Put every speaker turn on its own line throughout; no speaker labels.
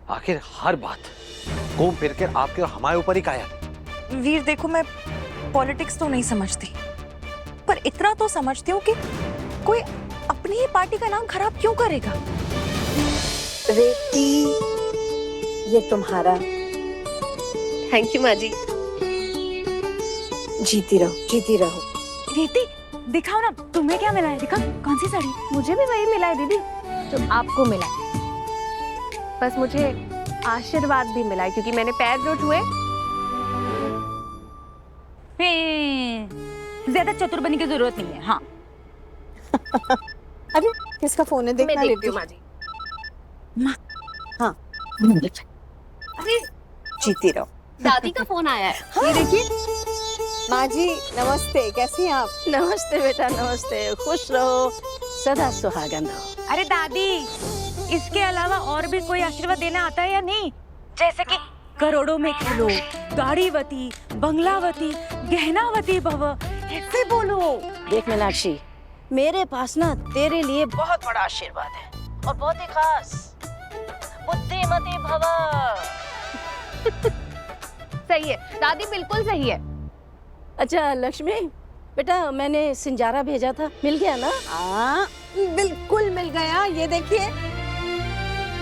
आखिर हर बात घूम फिर कर आपके और हमारे ऊपर ही काया।
वीर देखो, मैं पॉलिटिक्स तो नहीं समझती, पर इतना तो समझती हूँ कि कोई अपनी ही पार्टी का नाम खराब क्यों करेगा।
रेती, ये तुम्हारा।
थैंक यू माँ जी।
जीती रहो, जीती रहो।
रीति दिखाओ ना, तुम्हें क्या मिला है? दिखा, कौन सी साड़ी?
मुझे भी वही मिला है दीदी जो आपको मिला है, बस मुझे आशीर्वाद भी मिला है क्योंकि मैंने पैर जो छुए।
ज्यादा चतुर बनने की जरूरत नहीं है। हाँ
अरे किसका फोन है? देखना
मैं देखती हूँ
रेती।
माँ जी।
हाँ,
अरे
जीती रहो।
दादी का फोन आया है। ये देखिए।
माँ जी नमस्ते, कैसी हैं आप?
नमस्ते बेटा, नमस्ते। खुश रहो, सदा सुहागन रहो।
अरे दादी, इसके अलावा और भी कोई आशीर्वाद देना आता है या नहीं? जैसे कि करोड़ों में खेलो, गाड़ीवती, बंगलावती, गहनावती भव, ऐसे बोलो।
देख मीनाक्षी, मेरे पास ना तेरे लिए बहुत बड़ा आशीर्वाद है और बहुत ही खास। बुद्धिमती भव।
सही है दादी, बिल्कुल सही है।
अच्छा लक्ष्मी बेटा, मैंने सिंजारा भेजा था, मिल गया ना?
हाँ बिल्कुल मिल गया, ये देखिए।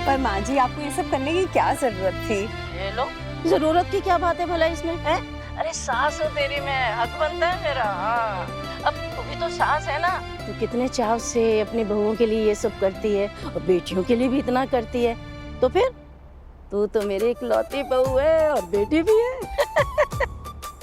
पर माँ जी आपको ये सब करने की क्या जरूरत थी?
ये लो। जरूरत की क्या बात है भला इसमें है? अरे सास हो तेरी, मैं हक बनता है मेरा। हाँ, अब तू भी तो सास है ना। तू कितने चाव से अपनी बहुओं के लिए ये सब करती है और बेटियों के लिए भी इतना करती है, तो फिर तू तो मेरी इकलौती बहू है और बेटी भी है।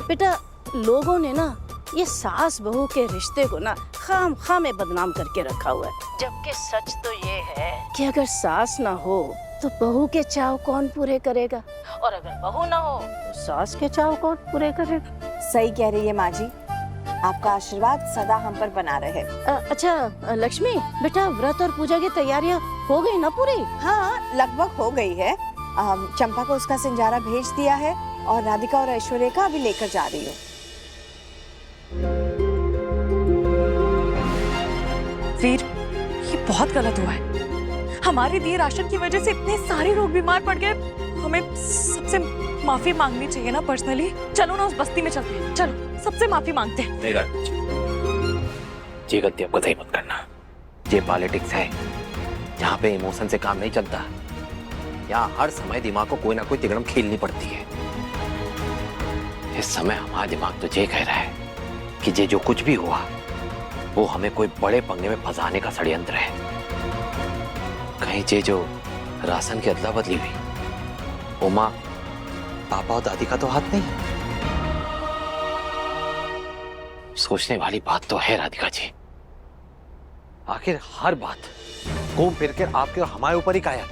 बेटा लोगों ने ना ये सास बहू के रिश्ते को ना खाम में बदनाम करके रखा हुआ है, जबकि सच तो ये है कि अगर सास ना हो तो बहू के चाव कौन पूरे करेगा, और अगर बहू ना हो तो सास के चाव कौन पूरे करेगा।
सही कह रही है माँ जी, आपका आशीर्वाद सदा हम पर बना रहे।
अच्छा लक्ष्मी बेटा, व्रत और पूजा की तैयारियां हो गई ना पूरी?
हाँ लगभग हो गई है। चंपा को उसका सिंजारा भेज दिया है और राधिका और ऐश्वर्या का अभी लेकर जा रही हूँ।
वीर, ये बहुत गलत हुआ है। हमारे दिए राशन की वजह से इतने सारे लोग बीमार पड़ गए। हमें सबसे माफी मांगनी चाहिए ना पर्सनली। चलो ना उस बस्ती में चलते हैं, चलो सबसे माफी मांगते हैं।
नहीं ये गलती आपको सही मत करना। ये पॉलिटिक्स है, यहाँ पे इमोशन से काम नहीं चलता। यहाँ हर समय दिमाग को कोई ना कोई तिगड़म खेलनी पड़ती है। इस समय हमारा दिमाग तो ये कह रहा है कि ये जो कुछ भी हुआ वो हमें कोई बड़े पंगे में फंसाने का षड्यंत्र है। कहीं ये जो राशन की अदला बदली हुई, उमा पापा और दादी का तो हाथ नहीं। सोचने वाली बात तो है राधिका जी। आखिर हर बात घूम फिर कर आपके और हमारे ऊपर ही काया।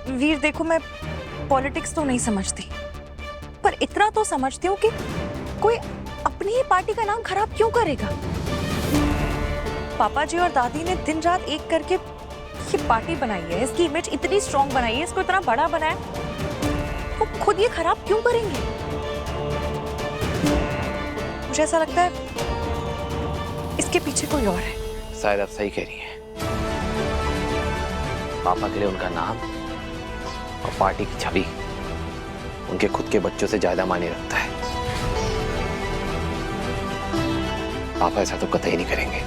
वीर देखो, मैं पॉलिटिक्स तो नहीं समझती, पर इतना तो समझती हूँ कि कोई अपनी ही पार्टी का नाम खराब क्यों करेगा। पापा जी और दादी ने दिन रात एक करके ये पार्टी बनाई है, इसकी इमेज इतनी स्ट्रॉन्ग बनाई है, इसको इतना बड़ा बनाया, वो खुद ये खराब क्यों करेंगे? मुझे ऐसा लगता है इसके पीछे कोई और है।
शायद आप सही कह रही हैं। पापा के लिए उनका नाम और पार्टी की छवि उनके खुद के बच्चों से ज्यादा मायने रखता है। पापा ऐसा तो कतई नहीं करेंगे।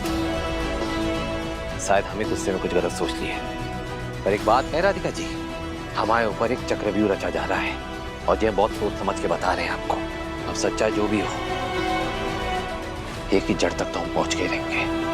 शायद हमें गुस्से में कुछ गलत सोच लिया है। पर एक बात है राधिका जी, हमारे ऊपर एक चक्रव्यूह रचा जा रहा है और ये बहुत सोच समझ के बता रहे हैं आपको। अब सच्चाई जो भी हो, एक ही जड़ तक तो हम पहुंच के रहेंगे।